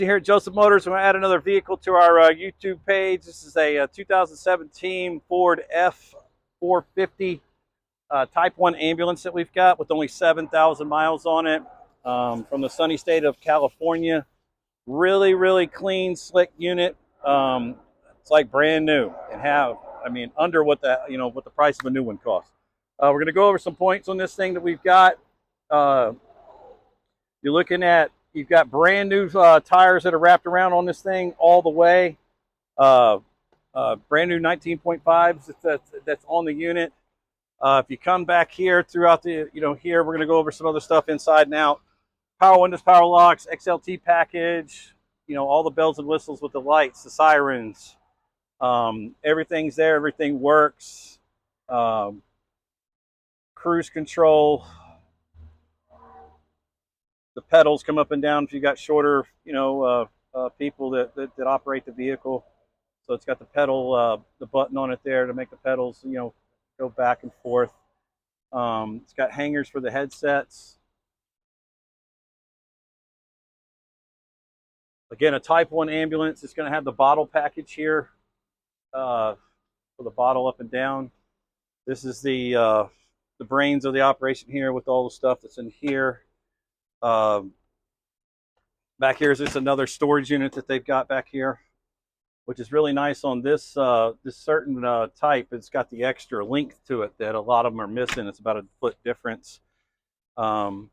Here at Joseph Motors, we're going to add another vehicle to our YouTube page. This is a 2017 Ford F-450 Type 1 ambulance that we've got with only 7,000 miles on it, from the sunny state of California. Really, really clean, slick unit. It's like brand new and under what what the price of a new one costs. We're going to go over some points on this thing that we've got. You're looking at, you've got brand new tires that are wrapped around on this thing all the way. Brand new 19.5s that's on the unit. If you come back here throughout the, here, we're going to go over some other stuff inside and out. Power windows, power locks, XLT package, all the bells and whistles with the lights, the sirens. Everything's there. Everything works. Cruise control. The pedals come up and down if you got shorter, people that operate the vehicle. So it's got the pedal, the button on it there to make the pedals, go back and forth. It's got hangers for the headsets. Again, a Type 1 ambulance. It's going to have the bottle package here for the bottle up and down. This is the brains of the operation here with all the stuff that's in here. Back here is just another storage unit that they've got back here, which is really nice on this this certain type. It's got the extra length to it that a lot of them are missing. It's about a foot difference. Come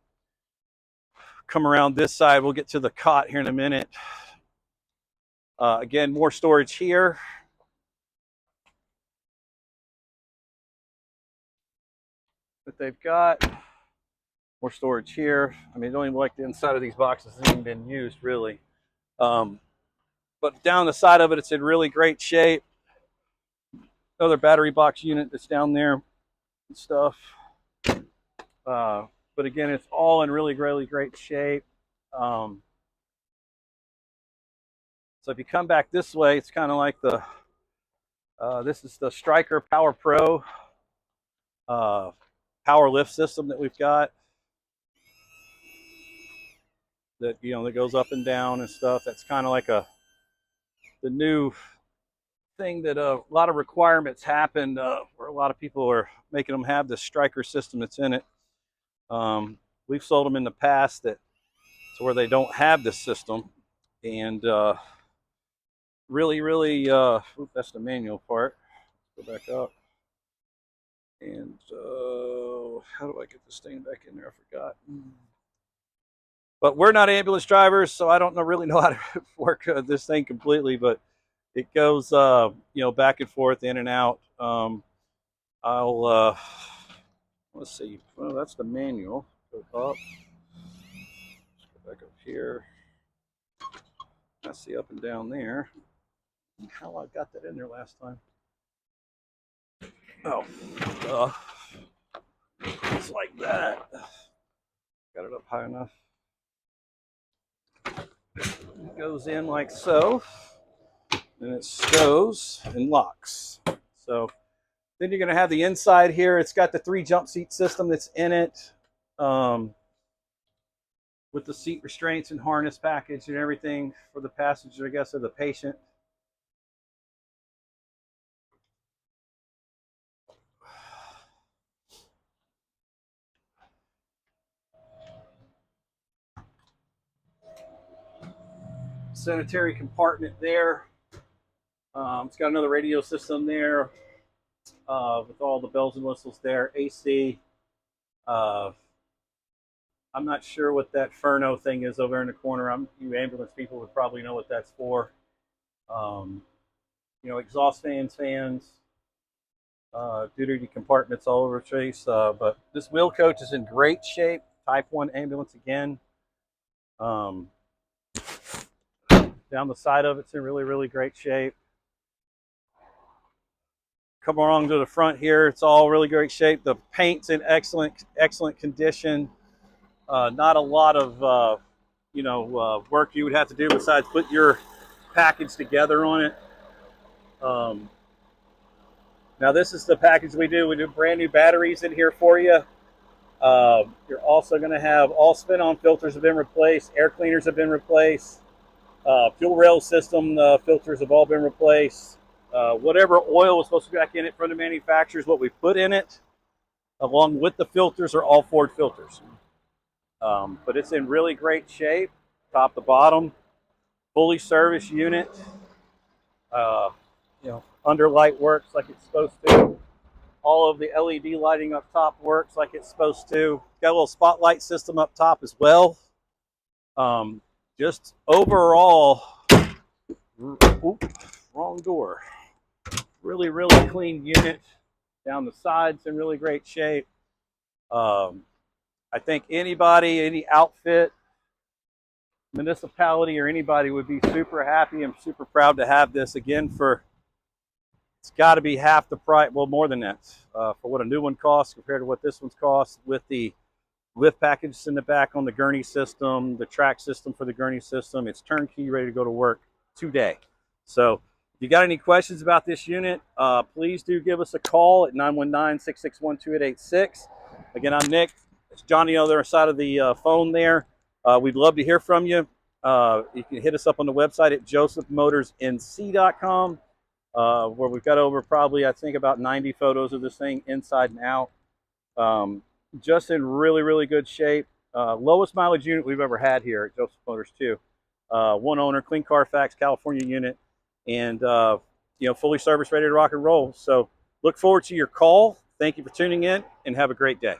around this side. We'll get to the cot here in a minute. Again, more storage here. That they've got. More storage here. I mean, don't even like the inside of these boxes. It hasn't even been used really. But down the side of it, it's in really great shape. Another battery box unit that's down there and stuff. But again, it's all in really, really great shape. So if you come back this way, it's kind of like the, this is the Striker Power Pro power lift system that we've got. That that goes up and down and stuff. That's kind of like the new thing that a lot of requirements happened where a lot of people are making them have this Striker system that's in it. We've sold them in the past to where they don't have this system, and really, that's the manual part. Go back up, and how do I get this thing back in there? I forgot. But we're not ambulance drivers, so I don't really know how to work this thing completely. But it goes, back and forth, in and out. Let's see. Well, that's the manual. Go up. Let's go back up here. That's the up and down there. How I got that in there last time? Oh, it's like that. Got it up high enough. It goes in like so, and it stows and locks. So then you're going to have the inside here. It's got the 3 jump seat system that's in it, with the seat restraints and harness package and everything for the passenger, I guess, or the patient. Sanitary compartment there. It's got another radio system there with all the bells and whistles there. AC. I'm not sure what that Furno thing is over in the corner. You ambulance people would probably know what that's for. Exhaust fans, duty compartments all over the place. But this wheel coach is in great shape. Type 1 ambulance again. Down the side of it's in really, really great shape. Come along to the front here. It's all really great shape. The paint's in excellent condition. Not a lot of work you would have to do besides put your package together on it. Now this is the package we do. We do brand new batteries in here for you. You're also going to have all spin-on filters have been replaced. Air cleaners have been replaced. Fuel rail system filters have all been replaced. Whatever oil was supposed to go back in it from the manufacturers, what we put in it, along with the filters, are all Ford filters. But it's in really great shape, top to bottom, fully serviced unit. Uh, underlight works like it's supposed to. All of the LED lighting up top works like it's supposed to. Got a little spotlight system up top as well. Just overall, wrong door. Really, really clean unit. Down the sides in really great shape. I think anybody, any outfit, municipality, or anybody would be super happy and super proud to have this again for, it's got to be half the price, well, more than that, for what a new one costs compared to what this one's cost, with the lift package in the back on the gurney system, the track system for the gurney system. It's turnkey, ready to go to work today. So if you got any questions about this unit, please do give us a call at 919-661-2886. Again, I'm Nick. It's Johnny on the other side of the phone there. We'd love to hear from you. You can hit us up on the website at josephmotorsnc.com, where we've got over probably, I think, about 90 photos of this thing inside and out. Just in really, really good shape. Lowest mileage unit we've ever had here at Joseph Motors too. One owner, clean Carfax, California unit, and fully serviced, ready to rock and roll. So look forward to your call. Thank you for tuning in, and have a great day.